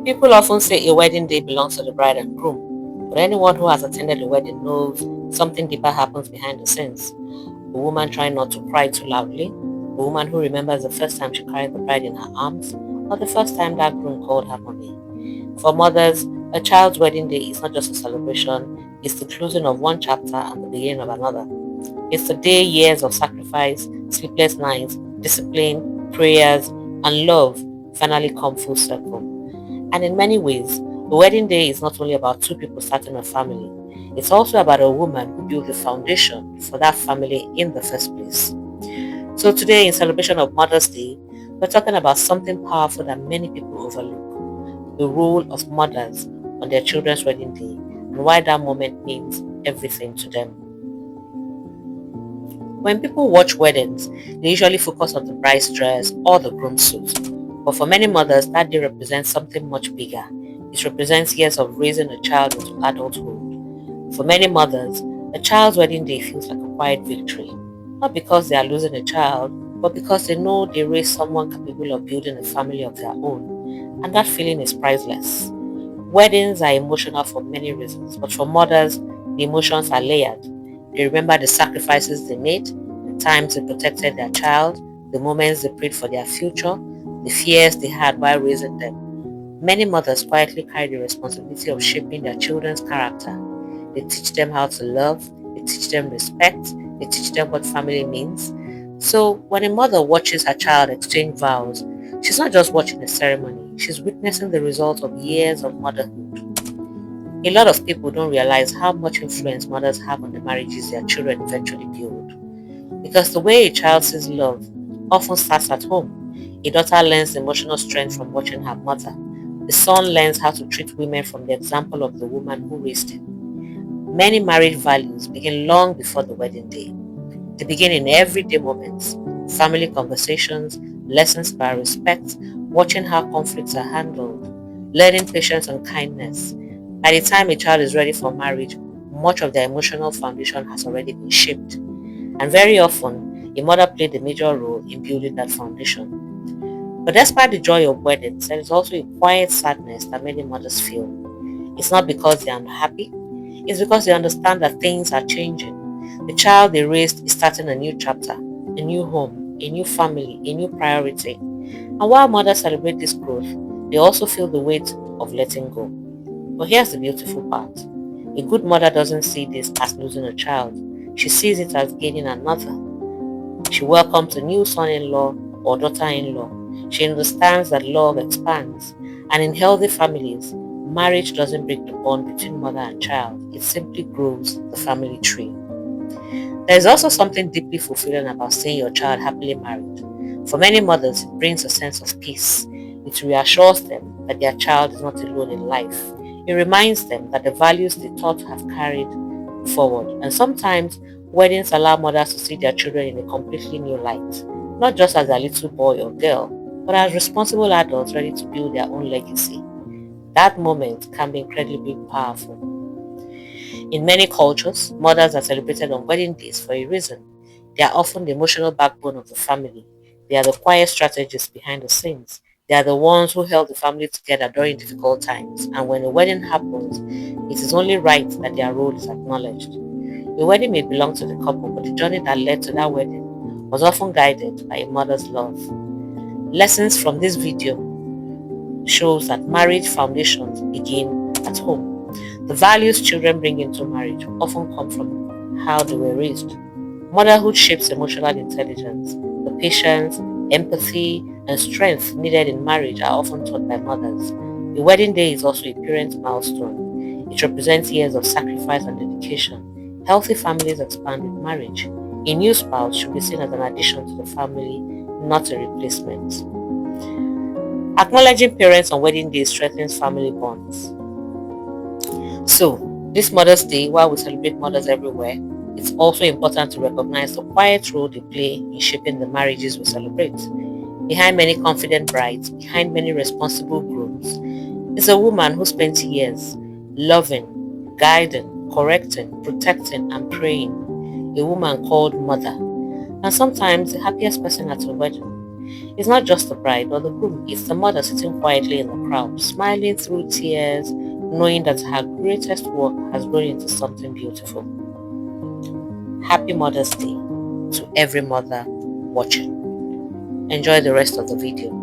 People often say a wedding day belongs to the bride and groom, but anyone who has attended a wedding knows something deeper happens behind the scenes. A woman trying not to cry too loudly, a woman who remembers the first time she carried the bride in her arms, or the first time that groom called her mommy. For mothers, a child's wedding day is not just a celebration, it's the closing of one chapter and the beginning of another. It's the day years of sacrifice, sleepless nights, discipline, prayers, and love finally come full circle. And in many ways, the wedding day is not only about two people starting a family, it's also about a woman who built the foundation for that family in the first place. So today, in celebration of Mother's Day, we're talking about something powerful that many people overlook: the role of mothers on their children's wedding day and why that moment means everything to them. When people watch weddings, they usually focus on the bride's dress or the groom's suit. But for many mothers, that day represents something much bigger. It represents years of raising a child into adulthood. For many mothers, a child's wedding day feels like a quiet victory. Not because they are losing a child, but because they know they raised someone capable of building a family of their own. And that feeling is priceless. Weddings are emotional for many reasons, but for mothers, the emotions are layered. They remember the sacrifices they made, the times they protected their child, the moments they prayed for their future, the fears they had while raising them. Many mothers quietly carry the responsibility of shaping their children's character. They teach them how to love, they teach them respect, they teach them what family means. So when a mother watches her child exchange vows, she's not just watching a ceremony, she's witnessing the result of years of motherhood. A lot of people don't realize how much influence mothers have on the marriages their children eventually build. Because the way a child sees love often starts at home. A daughter learns emotional strength from watching her mother. The son learns how to treat women from the example of the woman who raised him. Many marriage values begin long before the wedding day. They begin in everyday moments: family conversations, lessons about respect, watching how conflicts are handled, learning patience and kindness. By the time a child is ready for marriage, much of their emotional foundation has already been shaped. And very often, a mother played a major role in building that foundation. But despite the joy of weddings, there is also a quiet sadness that many mothers feel. It's not because they are unhappy, it's because they understand that things are changing. The child they raised is starting a new chapter, a new home, a new family, a new priority. And while mothers celebrate this growth, they also feel the weight of letting go. But here's the beautiful part. A good mother doesn't see this as losing a child. She sees it as gaining another. She welcomes a new son-in-law or daughter-in-law. She understands that love expands. And in healthy families, marriage doesn't break the bond between mother and child. It simply grows the family tree. There is also something deeply fulfilling about seeing your child happily married. For many mothers, it brings a sense of peace. It reassures them that their child is not alone in life. It reminds them that the values they taught have carried forward. And sometimes, weddings allow mothers to see their children in a completely new light, not just as a little boy or girl, but as responsible adults ready to build their own legacy. That moment can be incredibly powerful. In many cultures, mothers are celebrated on wedding days for a reason. They are often the emotional backbone of the family. They are the quiet strategists behind the scenes. They are the ones who held the family together during difficult times. And when a wedding happens, it is only right that their role is acknowledged. The wedding may belong to the couple, but the journey that led to that wedding was often guided by a mother's love. Lessons from this video shows that marriage foundations begin at home. The values children bring into marriage often come from how they were raised. Motherhood shapes emotional intelligence. The patience, empathy, and strength needed in marriage are often taught by mothers. The wedding day is also a parent's milestone. It represents years of sacrifice and dedication. Healthy families expand with marriage. A new spouse should be seen as an addition to the family, not a replacement. Acknowledging parents on wedding day strengthens family bonds. So, this Mother's Day, while we celebrate mothers everywhere, it's also important to recognize the quiet role they play in shaping the marriages we celebrate. Behind many confident brides, behind many responsible grooms, is a woman who spent years loving, guiding, correcting, protecting, and praying. A woman called Mother, and sometimes the happiest person at a wedding. It's not just the bride or the groom, it's the mother sitting quietly in the crowd, smiling through tears, knowing that her greatest work has grown into something beautiful. Happy Mother's Day to every mother watching. Enjoy the rest of the video.